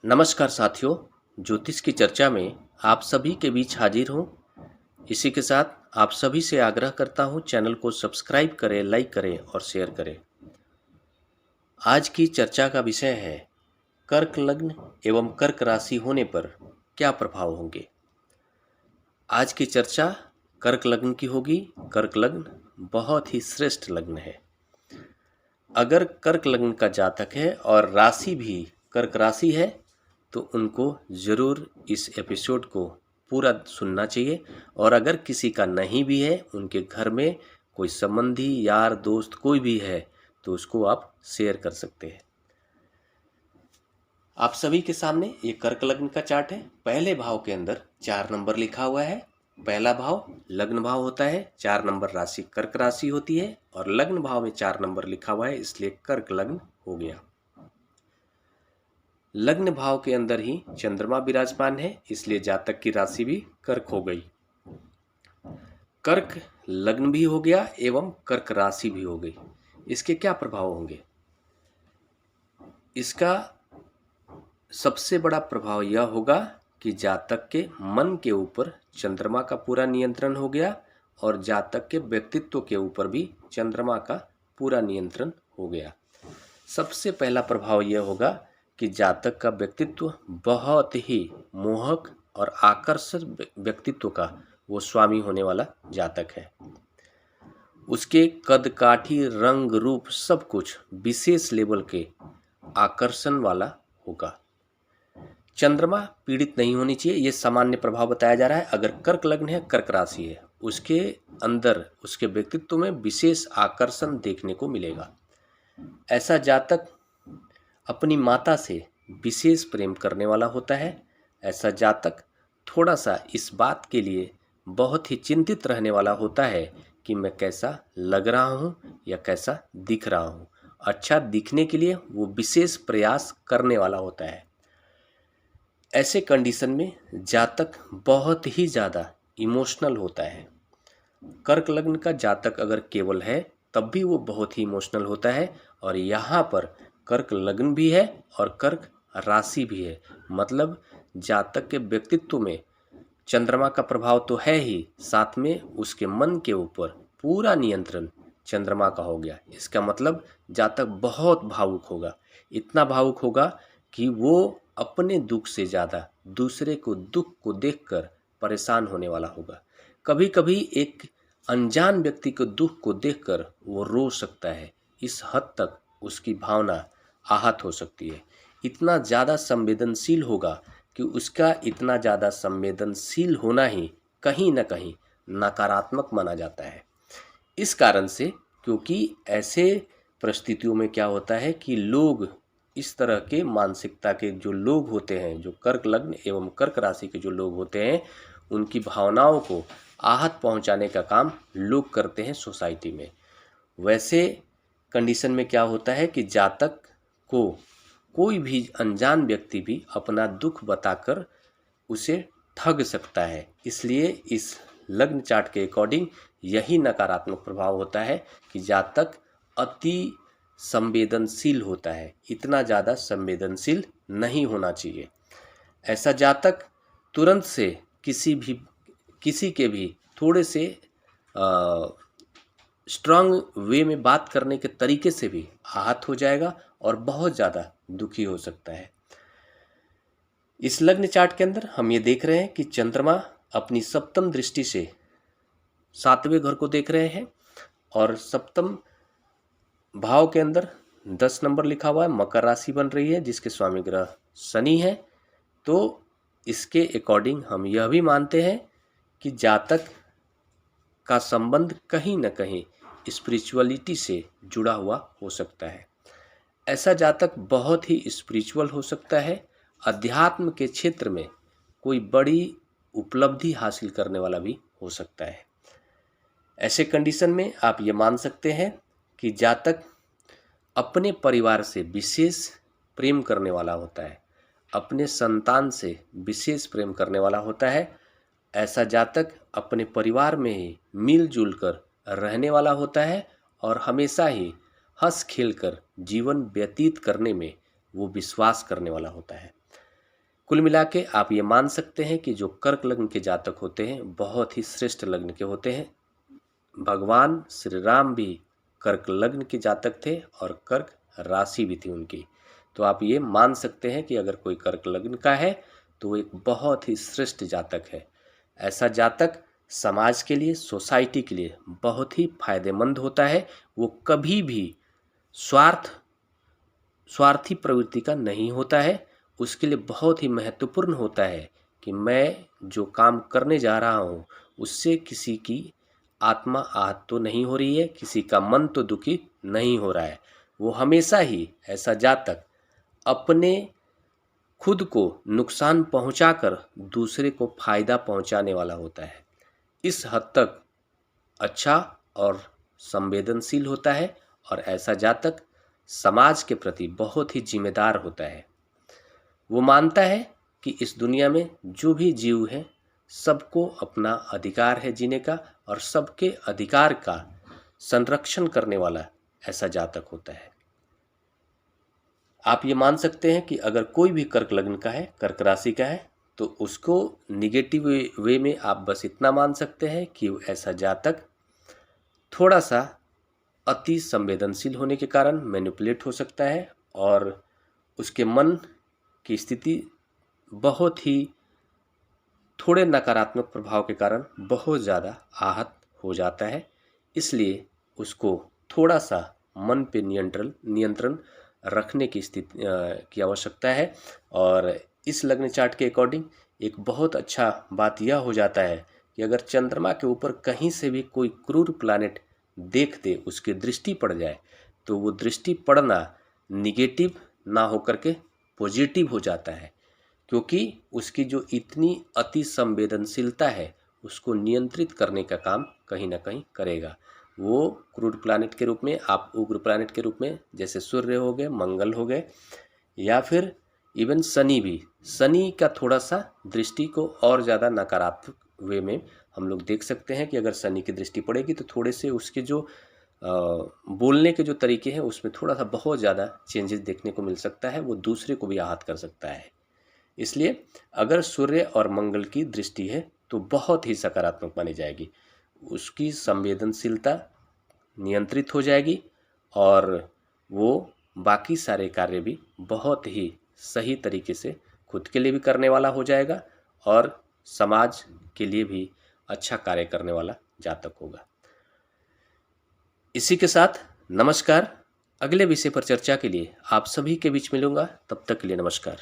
नमस्कार साथियों, ज्योतिष की चर्चा में आप सभी के बीच हाजिर हूँ। इसी के साथ आप सभी से आग्रह करता हूँ, चैनल को सब्सक्राइब करें, लाइक करें और शेयर करें। आज की चर्चा का विषय है कर्क लग्न एवं कर्क राशि होने पर क्या प्रभाव होंगे। आज की चर्चा कर्क लग्न की होगी। कर्क लग्न बहुत ही श्रेष्ठ लग्न है। अगर कर्क लग्न का जातक है और राशि भी कर्क राशि है तो उनको ज़रूर इस एपिसोड को पूरा सुनना चाहिए। और अगर किसी का नहीं भी है, उनके घर में कोई संबंधी, यार, दोस्त कोई भी है तो उसको आप शेयर कर सकते हैं। आप सभी के सामने ये कर्क लग्न का चार्ट है। पहले भाव के अंदर 4 नंबर लिखा हुआ है। पहला भाव लग्न भाव होता है, 4 नंबर राशि कर्क राशि होती है और लग्न भाव में 4 नंबर लिखा हुआ है, इसलिए कर्क लग्न हो गया। लग्न भाव के अंदर ही चंद्रमा विराजमान है, इसलिए जातक की राशि भी कर्क हो गई। कर्क लग्न भी हो गया एवं कर्क राशि भी हो गई। इसके क्या प्रभाव होंगे? इसका सबसे बड़ा प्रभाव यह होगा कि जातक के मन के ऊपर चंद्रमा का पूरा नियंत्रण हो गया और जातक के व्यक्तित्व के ऊपर भी चंद्रमा का पूरा नियंत्रण हो गया। सबसे पहला प्रभाव यह होगा कि जातक का व्यक्तित्व बहुत ही मोहक और आकर्षक व्यक्तित्व का वो स्वामी होने वाला जातक है। उसके कद काठी, रंग, रूप सब कुछ विशेष लेवल के आकर्षण वाला होगा। चंद्रमा पीड़ित नहीं होनी चाहिए, ये सामान्य प्रभाव बताया जा रहा है। अगर कर्क लग्न है, कर्क राशि है, उसके अंदर उसके व्यक्तित्व में विशेष आकर्षण देखने को मिलेगा। ऐसा जातक अपनी माता से विशेष प्रेम करने वाला होता है। ऐसा जातक थोड़ा सा इस बात के लिए बहुत ही चिंतित रहने वाला होता है कि मैं कैसा लग रहा हूँ या कैसा दिख रहा हूँ। अच्छा दिखने के लिए वो विशेष प्रयास करने वाला होता है। ऐसे कंडीशन में जातक बहुत ही ज़्यादा इमोशनल होता है। कर्क लग्न का जातक अगर केवल है तब भी वो बहुत ही इमोशनल होता है। और यहाँ पर कर्क लग्न भी है और कर्क राशि भी है, मतलब जातक के व्यक्तित्व में चंद्रमा का प्रभाव तो है ही, साथ में उसके मन के ऊपर पूरा नियंत्रण चंद्रमा का हो गया। इसका मतलब जातक बहुत भावुक होगा। इतना भावुक होगा कि वो अपने दुख से ज़्यादा दूसरे को दुख को देखकर परेशान होने वाला होगा। कभी कभी एक अनजान व्यक्ति को दुख को देखकर वो रो सकता है। इस हद तक उसकी भावना आहत हो सकती है। इतना ज़्यादा संवेदनशील होगा कि उसका इतना ज़्यादा संवेदनशील होना ही कहीं ना कहीं नकारात्मक माना जाता है। इस कारण से, क्योंकि ऐसे परिस्थितियों में क्या होता है कि लोग, इस तरह के मानसिकता के जो लोग होते हैं, जो कर्क लग्न एवं कर्क राशि के जो लोग होते हैं, उनकी भावनाओं को आहत पहुंचाने का काम लोग करते हैं सोसाइटी में। वैसे कंडीशन में क्या होता है कि जातक को कोई भी अनजान व्यक्ति भी अपना दुख बताकर उसे ठग सकता है। इसलिए इस लग्न चार्ट के अकॉर्डिंग यही नकारात्मक प्रभाव होता है कि जातक अति संवेदनशील होता है। इतना ज़्यादा संवेदनशील नहीं होना चाहिए। ऐसा जातक तुरंत से किसी के भी थोड़े से स्ट्रांग वे में बात करने के तरीके से भी आहत हो जाएगा और बहुत ज़्यादा दुखी हो सकता है। इस लग्न चार्ट के अंदर हम ये देख रहे हैं कि चंद्रमा अपनी सप्तम दृष्टि से 7वें घर को देख रहे हैं और सप्तम भाव के अंदर 10 नंबर लिखा हुआ है, मकर राशि बन रही है जिसके स्वामी ग्रह शनि है। तो इसके अकॉर्डिंग हम यह भी मानते हैं कि जातक का संबंध कहीं ना कहीं स्पिरिचुअलिटी से जुड़ा हुआ हो सकता है। ऐसा जातक बहुत ही स्पिरिचुअल हो सकता है। अध्यात्म के क्षेत्र में कोई बड़ी उपलब्धि हासिल करने वाला भी हो सकता है। ऐसे कंडीशन में आप ये मान सकते हैं कि जातक अपने परिवार से विशेष प्रेम करने वाला होता है, अपने संतान से विशेष प्रेम करने वाला होता है। ऐसा जातक अपने परिवार में ही मिलजुल कर रहने वाला होता है और हमेशा ही हंस खेल कर जीवन व्यतीत करने में वो विश्वास करने वाला होता है। कुल मिला के आप ये मान सकते हैं कि जो कर्क लग्न के जातक होते हैं बहुत ही श्रेष्ठ लग्न के होते हैं। भगवान श्री राम भी कर्क लग्न के जातक थे और कर्क राशि भी थी उनकी। तो आप ये मान सकते हैं कि अगर कोई कर्क लग्न का है तो वो एक बहुत ही श्रेष्ठ जातक है। ऐसा जातक समाज के लिए, सोसाइटी के लिए बहुत ही फायदेमंद होता है। वो कभी भी स्वार्थी प्रवृत्ति का नहीं होता है। उसके लिए बहुत ही महत्वपूर्ण होता है कि मैं जो काम करने जा रहा हूँ उससे किसी की आत्मा आहत तो नहीं हो रही है, किसी का मन तो दुखी नहीं हो रहा है। वो हमेशा ही ऐसा जातक अपने खुद को नुकसान पहुंचाकर दूसरे को फायदा पहुंचाने वाला होता है। इस हद तक अच्छा और संवेदनशील होता है और ऐसा जातक समाज के प्रति बहुत ही जिम्मेदार होता है। वो मानता है कि इस दुनिया में जो भी जीव है सबको अपना अधिकार है जीने का और सबके अधिकार का संरक्षण करने वाला ऐसा जातक होता है। आप ये मान सकते हैं कि अगर कोई भी कर्क लग्न का है, कर्क राशि का है, तो उसको निगेटिव वे में आप बस इतना मान सकते हैं कि ऐसा जातक थोड़ा सा अति संवेदनशील होने के कारण मैनिपुलेट हो सकता है और उसके मन की स्थिति बहुत ही थोड़े नकारात्मक प्रभाव के कारण बहुत ज़्यादा आहत हो जाता है। इसलिए उसको थोड़ा सा मन पे नियंत्रण रखने की स्थिति की आवश्यकता है। और इस लग्न चार्ट के अकॉर्डिंग एक बहुत अच्छा बात यह हो जाता है कि अगर चंद्रमा के ऊपर कहीं से भी कोई क्रूर प्लैनेट देख दे, उसकी दृष्टि पड़ जाए, तो वो दृष्टि पड़ना निगेटिव ना होकर के पॉजिटिव हो जाता है, क्योंकि उसकी जो इतनी अति संवेदनशीलता है उसको नियंत्रित करने का काम कहीं ना कहीं करेगा। वो क्रूड प्लैनेट के रूप में, आप उग्र प्लैनेट के रूप में, जैसे सूर्य हो गए, मंगल हो गए, या फिर इवन शनि भी, शनि का थोड़ा सा दृष्टि को और ज़्यादा नकारात्मक वे में हम लोग देख सकते हैं कि अगर शनि की दृष्टि पड़ेगी तो थोड़े से उसके जो बोलने के जो तरीके हैं उसमें थोड़ा सा बहुत ज़्यादा चेंजेस देखने को मिल सकता है। वो दूसरे को भी आहत कर सकता है। इसलिए अगर सूर्य और मंगल की दृष्टि है तो बहुत ही सकारात्मक मानी जाएगी, उसकी संवेदनशीलता नियंत्रित हो जाएगी और वो बाकी सारे कार्य भी बहुत ही सही तरीके से खुद के लिए भी करने वाला हो जाएगा और समाज के लिए भी अच्छा कार्य करने वाला जातक होगा। इसी के साथ नमस्कार। अगले विषय पर चर्चा के लिए आप सभी के बीच मिलूंगा। तब तक के लिए नमस्कार।